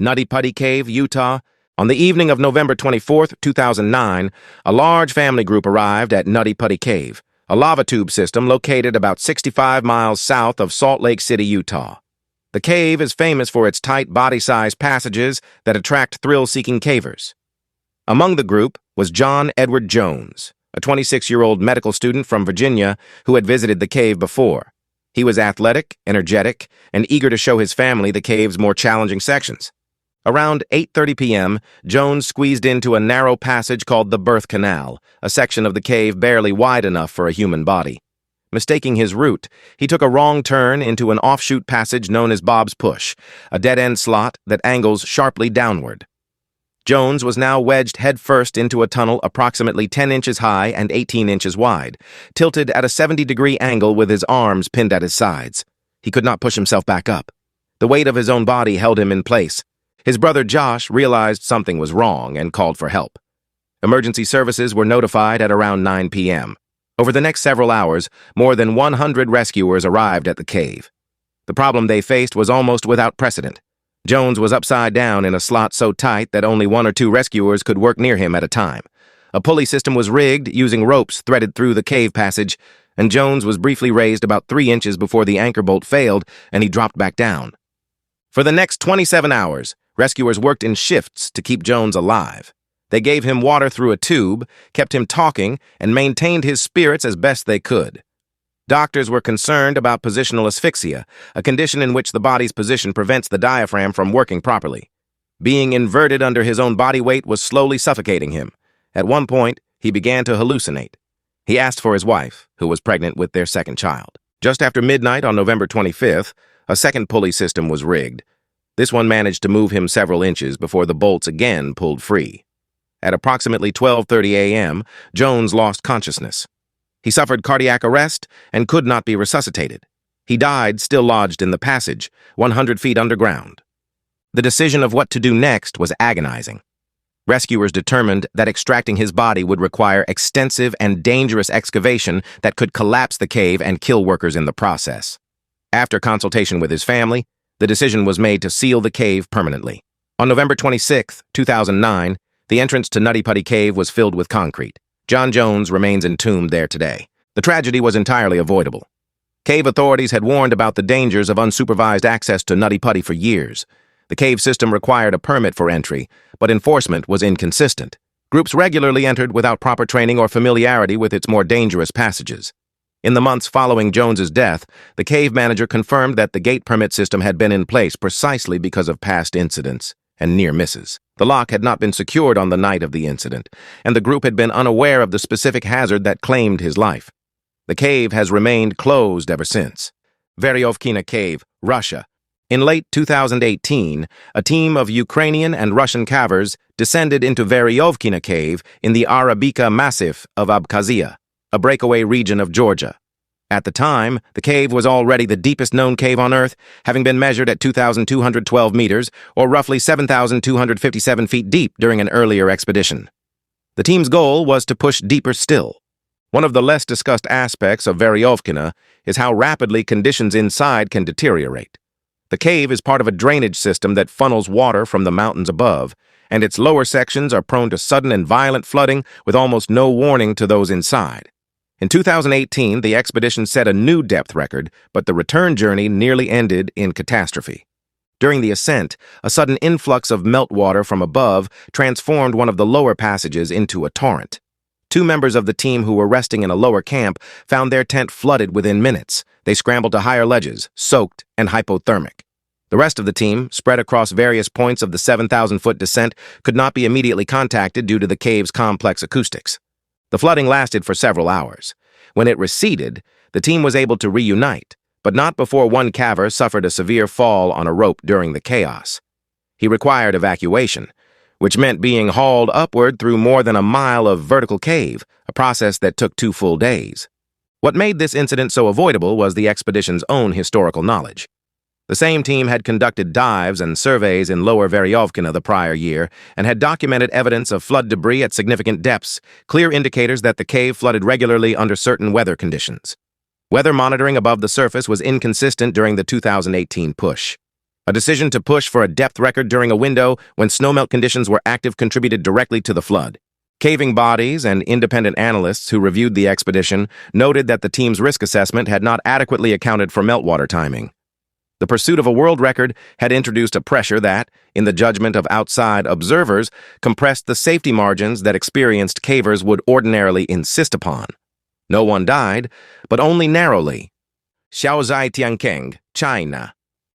Nutty Putty Cave, Utah. On the evening of November 24, 2009, a large family group arrived at Nutty Putty Cave, a lava tube system located about 65 miles south of Salt Lake City, Utah. The cave is famous for its tight body-sized passages that attract thrill-seeking cavers. Among the group was John Edward Jones, a 26-year-old medical student from Virginia who had visited the cave before. He was athletic, energetic, and eager to show his family the cave's more challenging sections. Around 8:30 p.m., Jones squeezed into a narrow passage called the Birth Canal, a section of the cave barely wide enough for a human body. Mistaking his route, he took a wrong turn into an offshoot passage known as Bob's Push, a dead-end slot that angles sharply downward. Jones was now wedged headfirst into a tunnel approximately 10 inches high and 18 inches wide, tilted at a 70-degree angle with his arms pinned at his sides. He could not push himself back up. The weight of his own body held him in place. His brother Josh realized something was wrong and called for help. Emergency services were notified at around 9 p.m. Over the next several hours, more than 100 rescuers arrived at the cave. The problem they faced was almost without precedent. Jones was upside down in a slot so tight that only 1 or 2 rescuers could work near him at a time. A pulley system was rigged using ropes threaded through the cave passage, and Jones was briefly raised about 3 inches before the anchor bolt failed and he dropped back down. For the next 27 hours, rescuers worked in shifts to keep Jones alive. They gave him water through a tube, kept him talking, and maintained his spirits as best they could. Doctors were concerned about positional asphyxia, a condition in which the body's position prevents the diaphragm from working properly. Being inverted under his own body weight was slowly suffocating him. At one point, he began to hallucinate. He asked for his wife, who was pregnant with their second child. Just after midnight on November 25th, a second pulley system was rigged. This one managed to move him several inches before the bolts again pulled free. At approximately 12:30 a.m., Jones lost consciousness. He suffered cardiac arrest and could not be resuscitated. He died still lodged in the passage, 100 feet underground. The decision of what to do next was agonizing. Rescuers determined that extracting his body would require extensive and dangerous excavation that could collapse the cave and kill workers in the process. After consultation with his family, the decision was made to seal the cave permanently. On November 26, 2009, the entrance to Nutty Putty Cave was filled with concrete. John Jones remains entombed there today. The tragedy was entirely avoidable. Cave authorities had warned about the dangers of unsupervised access to Nutty Putty for years. The cave system required a permit for entry, but enforcement was inconsistent. Groups regularly entered without proper training or familiarity with its more dangerous passages. In the months following Jones's death, the cave manager confirmed that the gate permit system had been in place precisely because of past incidents and near misses. The lock had not been secured on the night of the incident, and the group had been unaware of the specific hazard that claimed his life. The cave has remained closed ever since. Veriovkina Cave, Russia. In late 2018, a team of Ukrainian and Russian cavers descended into Veriovkina Cave in the Arabica Massif of Abkhazia, a breakaway region of Georgia. At the time, the cave was already the deepest known cave on Earth, having been measured at 2,212 meters, or roughly 7,257 feet deep during an earlier expedition. The team's goal was to push deeper still. One of the less discussed aspects of Veriovkina is how rapidly conditions inside can deteriorate. The cave is part of a drainage system that funnels water from the mountains above, and its lower sections are prone to sudden and violent flooding with almost no warning to those inside. In 2018, the expedition set a new depth record, but the return journey nearly ended in catastrophe. During the ascent, a sudden influx of meltwater from above transformed one of the lower passages into a torrent. 2 members of the team who were resting in a lower camp found their tent flooded within minutes. They scrambled to higher ledges, soaked and hypothermic. The rest of the team, spread across various points of the 7,000-foot descent, could not be immediately contacted due to the cave's complex acoustics. The flooding lasted for several hours. When it receded, the team was able to reunite, but not before one caver suffered a severe fall on a rope during the chaos. He required evacuation, which meant being hauled upward through more than a mile of vertical cave, a process that took 2 full days. What made this incident so avoidable was the expedition's own historical knowledge. The same team had conducted dives and surveys in Lower Veriovkina the prior year and had documented evidence of flood debris at significant depths, clear indicators that the cave flooded regularly under certain weather conditions. Weather monitoring above the surface was inconsistent during the 2018 push. A decision to push for a depth record during a window when snowmelt conditions were active contributed directly to the flood. Caving bodies and independent analysts who reviewed the expedition noted that the team's risk assessment had not adequately accounted for meltwater timing. The pursuit of a world record had introduced a pressure that, in the judgment of outside observers, compressed the safety margins that experienced cavers would ordinarily insist upon. No one died, but only narrowly. Xiaozhai Tiankeng, China.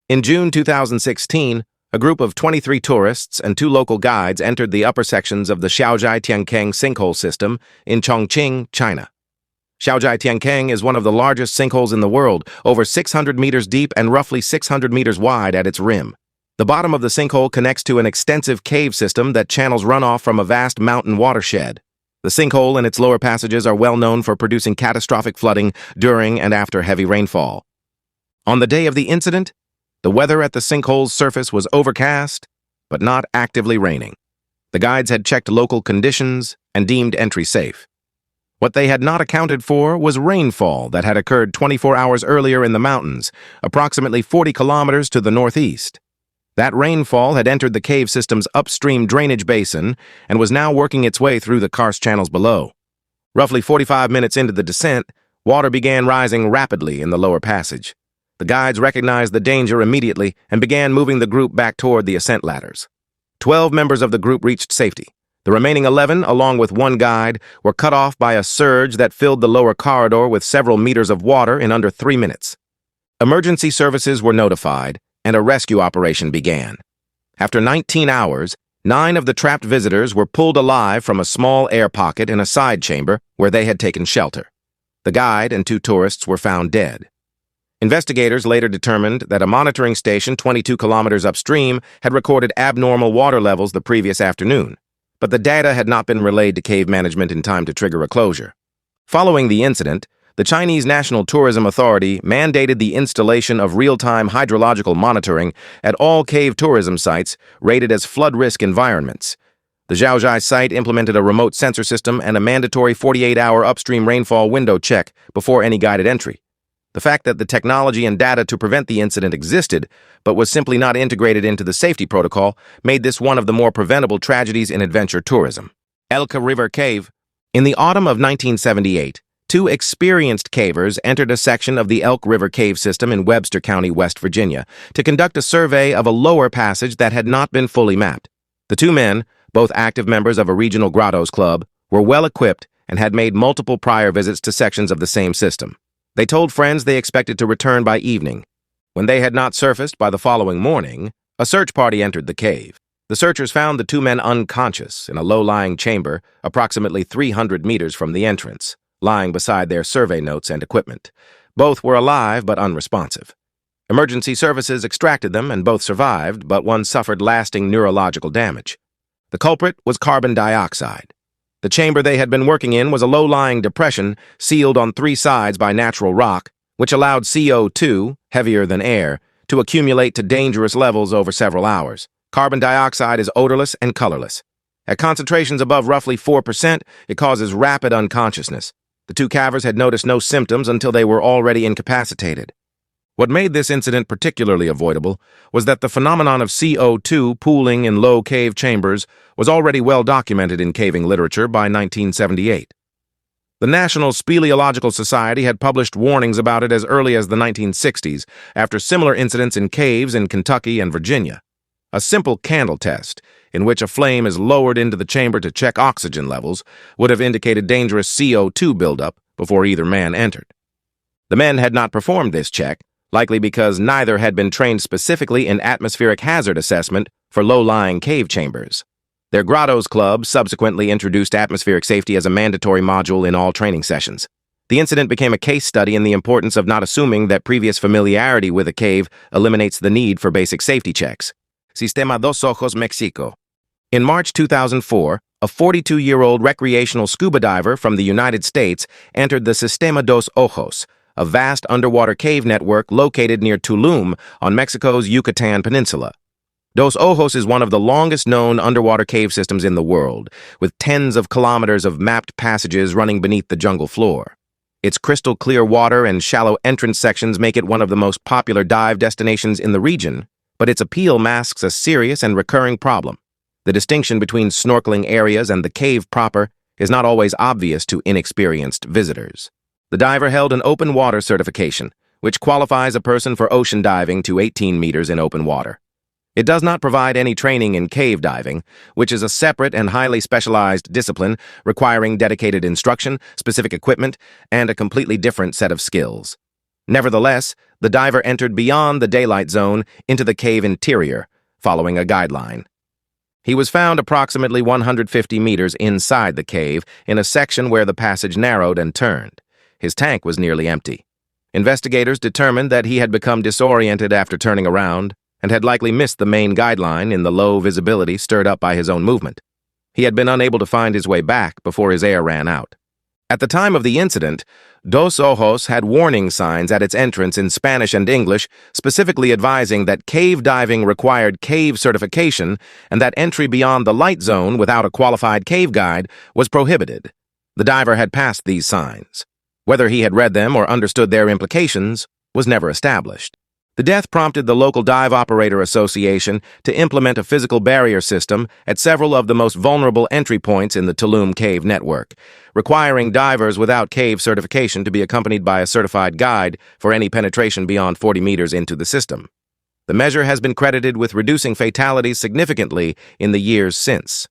In June 2016, a group of 23 tourists and 2 local guides entered the upper sections of the Xiaozhai Tiankeng sinkhole system in Chongqing, China. Xiaozhai Tiankeng is one of the largest sinkholes in the world, over 600 meters deep and roughly 600 meters wide at its rim. The bottom of the sinkhole connects to an extensive cave system that channels runoff from a vast mountain watershed. The sinkhole and its lower passages are well known for producing catastrophic flooding during and after heavy rainfall. On the day of the incident, the weather at the sinkhole's surface was overcast, but not actively raining. The guides had checked local conditions and deemed entry safe. What they had not accounted for was rainfall that had occurred 24 hours earlier in the mountains, approximately 40 kilometers to the northeast. That rainfall had entered the cave system's upstream drainage basin and was now working its way through the karst channels below. Roughly 45 minutes into the descent, water began rising rapidly in the lower passage. The guides recognized the danger immediately and began moving the group back toward the ascent ladders. 12 members of the group reached safety. The remaining 11, along with 1 guide, were cut off by a surge that filled the lower corridor with several meters of water in under 3 minutes. Emergency services were notified, and a rescue operation began. After 19 hours, 9 of the trapped visitors were pulled alive from a small air pocket in a side chamber where they had taken shelter. The guide and 2 tourists were found dead. Investigators later determined that a monitoring station 22 kilometers upstream had recorded abnormal water levels the previous afternoon, but the data had not been relayed to cave management in time to trigger a closure. Following the incident, the Chinese National Tourism Authority mandated the installation of real-time hydrological monitoring at all cave tourism sites rated as flood risk environments. The Xiaozhai site implemented a remote sensor system and a mandatory 48-hour upstream rainfall window check before any guided entry. The fact that the technology and data to prevent the incident existed, but was simply not integrated into the safety protocol, made this one of the more preventable tragedies in adventure tourism. Elka River Cave. In the autumn of 1978, 2 experienced cavers entered a section of the Elk River Cave system in Webster County, West Virginia, to conduct a survey of a lower passage that had not been fully mapped. The 2 men, both active members of a regional grottos club, were well equipped and had made multiple prior visits to sections of the same system. They told friends they expected to return by evening. When they had not surfaced by the following morning, a search party entered the cave. The searchers found the 2 men unconscious in a low-lying chamber approximately 300 meters from the entrance, lying beside their survey notes and equipment. Both were alive but unresponsive. Emergency services extracted them and both survived, but one suffered lasting neurological damage. The culprit was carbon dioxide. The chamber they had been working in was a low-lying depression sealed on 3 sides by natural rock, which allowed CO2, heavier than air, to accumulate to dangerous levels over several hours. Carbon dioxide is odorless and colorless. At concentrations above roughly 4%, it causes rapid unconsciousness. The 2 cavers had noticed no symptoms until they were already incapacitated. What made this incident particularly avoidable was that the phenomenon of CO2 pooling in low cave chambers was already well documented in caving literature by 1978. The National Speleological Society had published warnings about it as early as the 1960s, after similar incidents in caves in Kentucky and Virginia. A simple candle test, in which a flame is lowered into the chamber to check oxygen levels, would have indicated dangerous CO2 buildup before either man entered. The men had not performed this check, likely because neither had been trained specifically in atmospheric hazard assessment for low-lying cave chambers. Their Grottos Club subsequently introduced atmospheric safety as a mandatory module in all training sessions. The incident became a case study in the importance of not assuming that previous familiarity with a cave eliminates the need for basic safety checks. Sistema Dos Ojos, Mexico. In March 2004, a 42-year-old recreational scuba diver from the United States entered the Sistema Dos Ojos, a vast underwater cave network located near Tulum on Mexico's Yucatan Peninsula. Dos Ojos is one of the longest-known underwater cave systems in the world, with tens of kilometers of mapped passages running beneath the jungle floor. Its crystal-clear water and shallow entrance sections make it one of the most popular dive destinations in the region, but its appeal masks a serious and recurring problem. The distinction between snorkeling areas and the cave proper is not always obvious to inexperienced visitors. The diver held an open water certification, which qualifies a person for ocean diving to 18 meters in open water. It does not provide any training in cave diving, which is a separate and highly specialized discipline requiring dedicated instruction, specific equipment, and a completely different set of skills. Nevertheless, the diver entered beyond the daylight zone into the cave interior, following a guideline. He was found approximately 150 meters inside the cave in a section where the passage narrowed and turned. His tank was nearly empty. Investigators determined that he had become disoriented after turning around and had likely missed the main guideline in the low visibility stirred up by his own movement. He had been unable to find his way back before his air ran out. At the time of the incident, Dos Ojos had warning signs at its entrance in Spanish and English, specifically advising that cave diving required cave certification and that entry beyond the light zone without a qualified cave guide was prohibited. The diver had passed these signs. Whether he had read them or understood their implications was never established. The death prompted the local Dive Operator Association to implement a physical barrier system at several of the most vulnerable entry points in the Tulum Cave network, requiring divers without cave certification to be accompanied by a certified guide for any penetration beyond 40 meters into the system. The measure has been credited with reducing fatalities significantly in the years since.